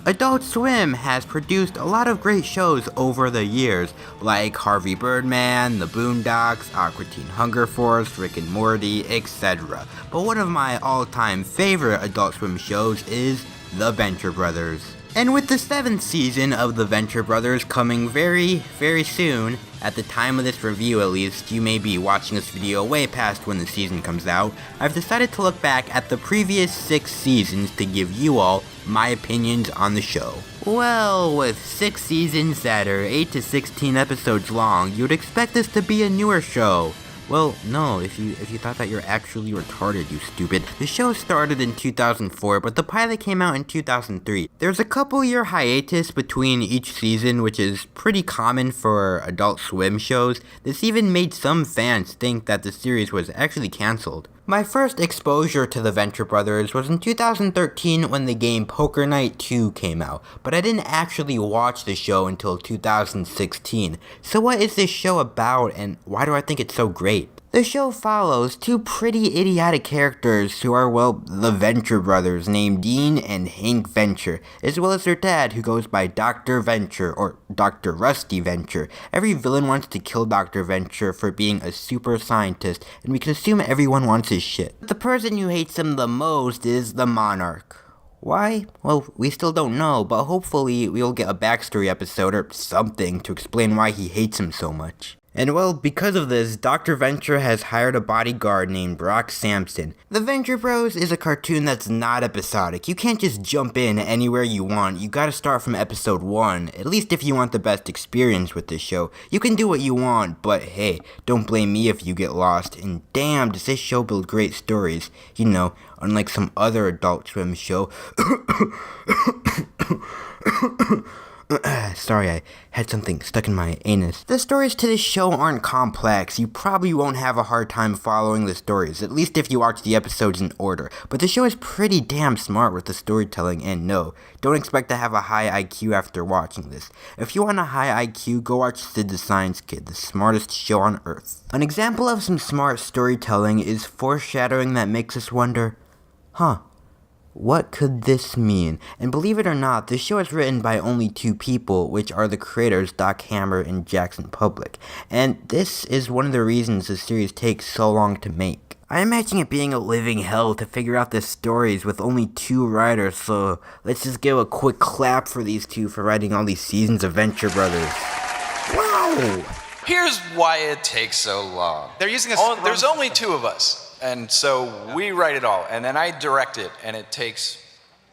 Adult Swim has produced a lot of great shows over the years, like Harvey Birdman, The Boondocks, Aqua Teen Hunger Force, Rick and Morty, etc. But one of my all-time favorite Adult Swim shows is The Venture Brothers. And with the 7th season of The Venture Brothers coming very, very soon, at the time of this review at least, you may be watching this video way past when the season comes out, I've decided to look back at the previous 6 seasons to give you all my opinions on the show. Well, with 6 seasons that are 8 to 16 episodes long, you'd expect this to be a newer show. Well, no, if you thought that, you're actually retarded, you stupid. The show started in 2004, but the pilot came out in 2003. There's a couple year hiatus between each season, which is pretty common for Adult Swim shows. This even made some fans think that the series was actually cancelled. My first exposure to the Venture Brothers was in 2013 when the game Poker Night 2 came out, but I didn't actually watch the show until 2016. So what is this show about, and why do I think it's so great? The show follows 2 pretty idiotic characters who are, well, the Venture Brothers, named Dean and Hank Venture, as well as their dad, who goes by Dr. Venture, or Dr. Rusty Venture. Every villain wants to kill Dr. Venture for being a super scientist, and we can assume everyone wants his shit. The person who hates him the most is the Monarch. Why? Well, we still don't know, but hopefully we'll get a backstory episode or something to explain why he hates him so much. And well, because of this, Dr. Venture has hired a bodyguard named Brock Sampson. The Venture Bros is a cartoon that's not episodic. You can't just jump in anywhere you want. You gotta start from episode 1, at least if you want the best experience with this show. You can do what you want, but hey, don't blame me if you get lost. And damn, does this show build great stories. You know, unlike some other Adult Swim show. Sorry, I had something stuck in my anus. The stories to this show aren't complex. You probably won't have a hard time following the stories, at least if you watch the episodes in order. But the show is pretty damn smart with the storytelling, and no, don't expect to have a high IQ after watching this. If you want a high IQ, go watch Sid the Science Kid, the smartest show on earth. An example of some smart storytelling is foreshadowing that makes us wonder, what could this mean? And believe it or not, this show is written by only 2 people, which are the creators Doc Hammer and Jackson Public. And this is one of the reasons the series takes so long to make. I imagine it being a living hell to figure out the stories with only 2 writers, so let's just give a quick clap for these 2 for writing all these seasons of Venture Brothers. Wow! Here's why it takes so long. There's only 2 of us. And so we write it all, and then I direct it, and it takes,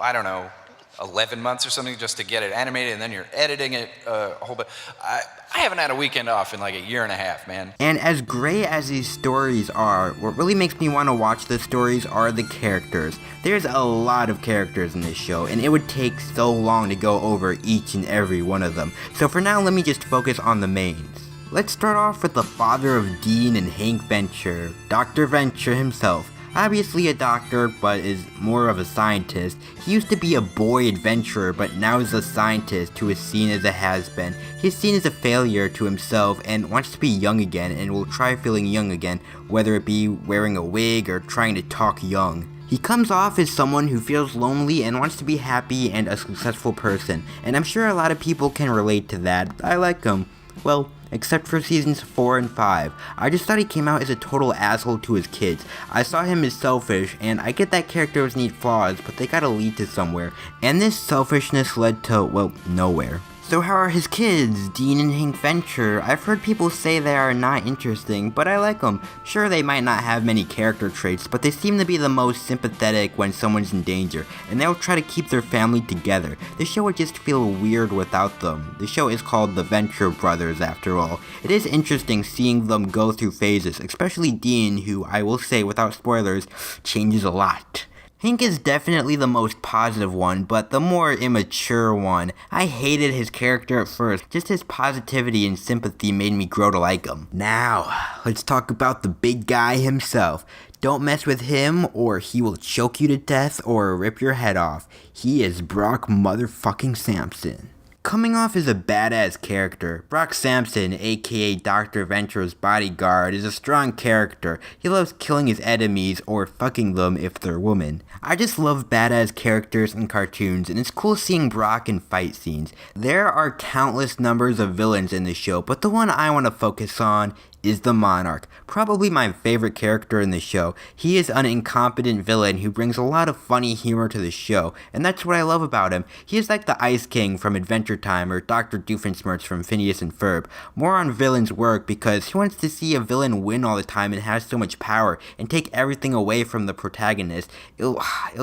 11 months or something just to get it animated, and then you're editing it a whole bit. I haven't had a weekend off in like a year and a half, man. And as great as these stories are, what really makes me want to watch the stories are the characters. There's a lot of characters in this show, and it would take so long to go over each and every one of them. So for now, let me just focus on the mains. Let's start off with the father of Dean and Hank Venture, Dr. Venture himself. Obviously a doctor, but is more of a scientist. He used to be a boy adventurer, but now is a scientist who is seen as a has-been. He's seen as a failure to himself and wants to be young again, and will try feeling young again, whether it be wearing a wig or trying to talk young. He comes off as someone who feels lonely and wants to be happy and a successful person, and I'm sure a lot of people can relate to that. I like him. Well, except for seasons 4 and 5. I just thought he came out as a total asshole to his kids. I saw him as selfish, and I get that characters need flaws, but they gotta lead to somewhere. And this selfishness led to, well, nowhere. So how are his kids, Dean and Hank Venture? I've heard people say they are not interesting, but I like them. Sure, they might not have many character traits, but they seem to be the most sympathetic when someone's in danger, and they'll try to keep their family together. The show would just feel weird without them. The show is called The Venture Brothers after all. It is interesting seeing them go through phases, especially Dean, who I will say without spoilers, changes a lot. Hank is definitely the most positive one, but the more immature one. I hated his character at first, just his positivity and sympathy made me grow to like him. Now, let's talk about the big guy himself. Don't mess with him or he will choke you to death or rip your head off. He is Brock motherfucking Sampson. Coming off as a badass character, Brock Samson, aka Dr. Venture's bodyguard, is a strong character. He loves killing his enemies or fucking them if they're women. I just love badass characters in cartoons, and it's cool seeing Brock in fight scenes. There are countless numbers of villains in the show, but the one I want to focus on is the Monarch, probably my favorite character in the show. He is an incompetent villain who brings a lot of funny humor to the show, and that's what I love about him. He is like the Ice King from Adventure Time or Dr. Doofenshmirtz from Phineas and Ferb. More on villains' work because he wants to see a villain win all the time and has so much power and take everything away from the protagonist. It'll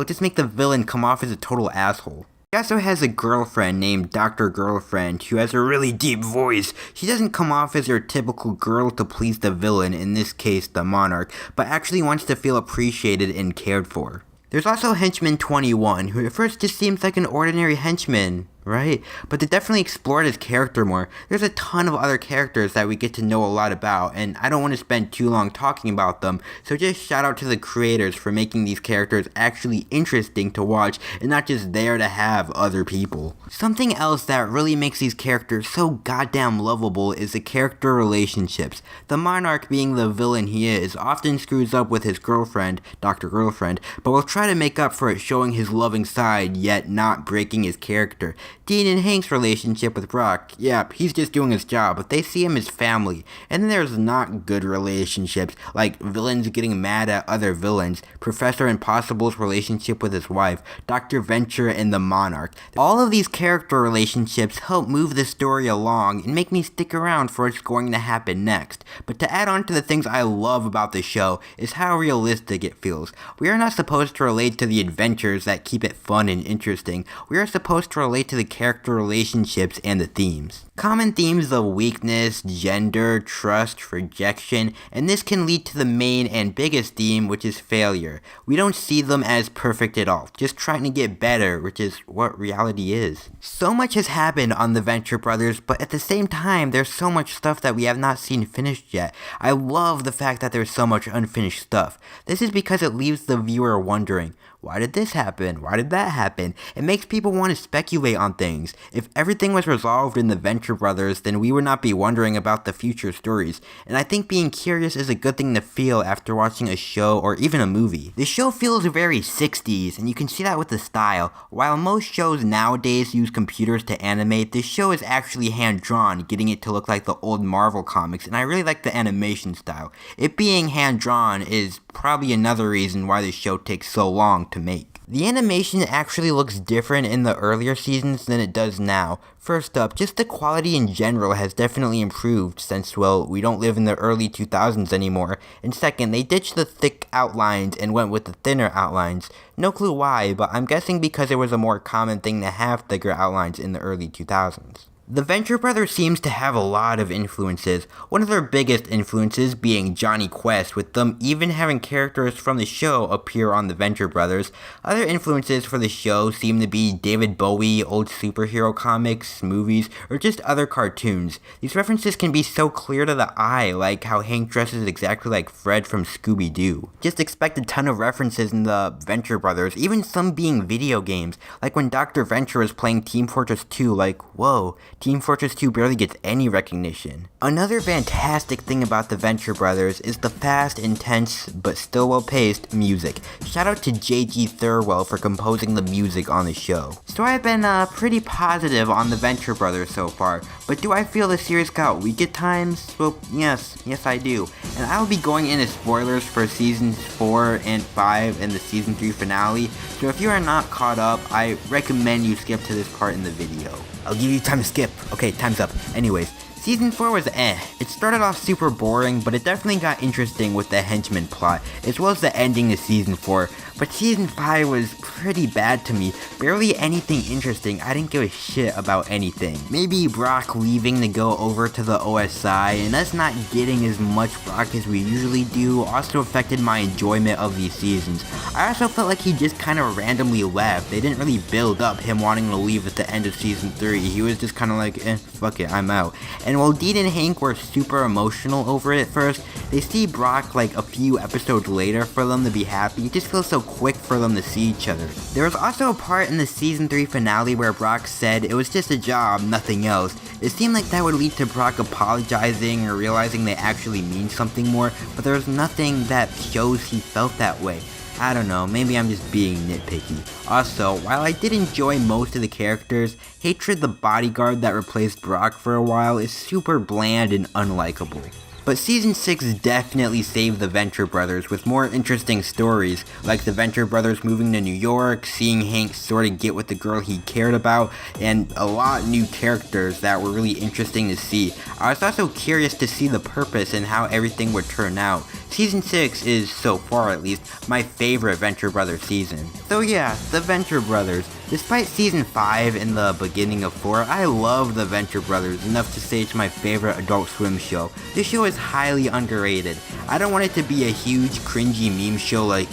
just make the villain come off as a total asshole. He also has a girlfriend named Dr. Girlfriend who has a really deep voice. She doesn't come off as your typical girl to please the villain, in this case the Monarch, but actually wants to feel appreciated and cared for. There's also Henchman 21, who at first just seems like an ordinary henchman, right? But they definitely explored his character more. There's a ton of other characters that we get to know a lot about, and I don't want to spend too long talking about them, so just shout out to the creators for making these characters actually interesting to watch and not just there to have other people. Something else that really makes these characters so goddamn lovable is the character relationships. The Monarch, being the villain he is, often screws up with his girlfriend, Dr. Girlfriend, but will try to make up for it showing his loving side, yet not breaking his character. Dean and Hank's relationship with Brock, yep, he's just doing his job, but they see him as family. And then there's not good relationships, like villains getting mad at other villains, Professor Impossible's relationship with his wife, Dr. Venture and the Monarch. All of these character relationships help move the story along and make me stick around for what's going to happen next. But to add on to the things I love about the show is how realistic it feels. We are not supposed to relate to the adventures that keep it fun and interesting. We are supposed to relate to the character relationships and the themes. Common themes of weakness, gender, trust, rejection, and this can lead to the main and biggest theme, which is failure. We don't see them as perfect at all, just trying to get better, which is what reality is. So much has happened on the Venture Brothers, but at the same time, there's so much stuff that we have not seen finished yet. I love the fact that there's so much unfinished stuff. This is because it leaves the viewer wondering, why did this happen? Why did that happen? It makes people want to speculate on things. If everything was resolved in the Venture Brothers, then we would not be wondering about the future stories. And I think being curious is a good thing to feel after watching a show or even a movie. The show feels very 60s, and you can see that with the style. While most shows nowadays use computers to animate, this show is actually hand-drawn, getting it to look like the old Marvel comics, and I really like the animation style. It being hand-drawn is probably another reason why the show takes so long to make. The animation actually looks different in the earlier seasons than it does now. First up, just the quality in general has definitely improved since, well, we don't live in the early 2000s anymore. And second, they ditched the thick outlines and went with the thinner outlines. No clue why, but I'm guessing because it was a more common thing to have thicker outlines in the early 2000s. The Venture Brothers seems to have a lot of influences, one of their biggest influences being Jonny Quest, with them even having characters from the show appear on the Venture Brothers. Other influences for the show seem to be David Bowie, old superhero comics, movies, or just other cartoons. These references can be so clear to the eye, like how Hank dresses exactly like Fred from Scooby-Doo. Just expect a ton of references in the Venture Brothers, even some being video games, like when Dr. Venture is playing Team Fortress 2, like, whoa, Team Fortress 2 barely gets any recognition. Another fantastic thing about the Venture Brothers is the fast, intense, but still well-paced music. Shout out to J.G. Thirlwell for composing the music on the show. So I've been pretty positive on the Venture Brothers so far, but do I feel the series got weak at times? Well, yes I do. And I will be going into spoilers for seasons 4 and 5 and the season 3 finale, so if you are not caught up, I recommend you skip to this part in the video. I'll give you time to skip. Okay, time's up. Anyways, season 4 was It started off super boring, but it definitely got interesting with the henchman plot, as well as the ending to season 4. But season 5 was pretty bad to me. Barely anything interesting. I didn't give a shit about anything. Maybe Brock leaving to go over to the OSI, and us not getting as much Brock as we usually do also affected my enjoyment of these seasons. I also felt like he just kind of randomly left. They didn't really build up him wanting to leave at the end of season 3. He was just kind of like, fuck it, I'm out. And And while Dean and Hank were super emotional over it at first, they see Brock like a few episodes later for them to be happy. It just feels so quick for them to see each other. There was also a part in the season 3 finale where Brock said it was just a job, nothing else. It seemed like that would lead to Brock apologizing or realizing they actually mean something more, but there was nothing that shows he felt that way. I don't know, maybe I'm just being nitpicky. Also, while I did enjoy most of the characters, Hatred the bodyguard that replaced Brock for a while is super bland and unlikable. But Season 6 definitely saved the Venture Brothers with more interesting stories, like the Venture Brothers moving to New York, seeing Hank sort of get with the girl he cared about, and a lot new characters that were really interesting to see. I was also curious to see the purpose and how everything would turn out. Season 6 is, so far at least, my favorite Venture Brothers season. So yeah, the Venture Brothers. Despite Season 5 and the beginning of 4, I love the Venture Brothers enough to say it's my favorite Adult Swim show. This show is highly underrated. I don't want it to be a huge cringy meme show like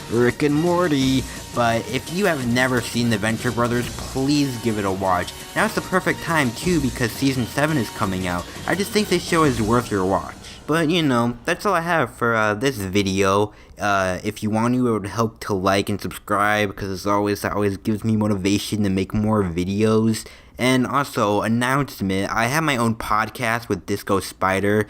Rick and Morty, but if you have never seen the Venture Brothers, please give it a watch. Now it's the perfect time too because Season 7 is coming out. I just think this show is worth your watch. But you know, that's all I have for this video. If you want to, it would help to like and subscribe because as always, that always gives me motivation to make more videos. And also, announcement, I have my own podcast with Disco Spider.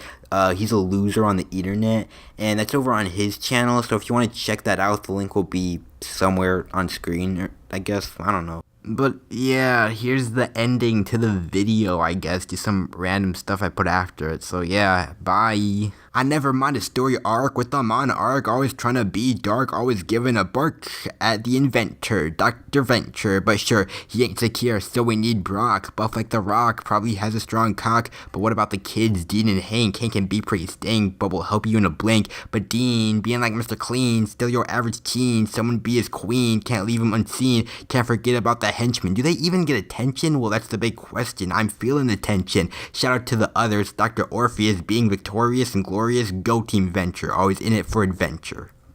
He's a loser on the internet, and that's over on his channel. So if you want to check that out, the link will be somewhere on screen, or I guess, I don't know. But yeah, here's the ending to the video, I guess, just some random stuff I put after it. So yeah, bye. I never mind a story arc with them on arc, always trying to be dark, always giving a bark at the inventor, Dr. Venture. But sure, he ain't secure, so we need Brock. Buff like the Rock, probably has a strong cock. But what about the kids, Dean and Hank? Hank can be pretty stank, but will help you in a blink. But Dean, being like Mr. Clean, still your average teen. Someone be his queen, can't leave him unseen. Can't forget about the henchmen. Do they even get attention? Well, that's the big question. I'm feeling the tension. Shout out to the others, Dr. Orpheus being victorious and glorious. Go Team Venture, always in it for adventure.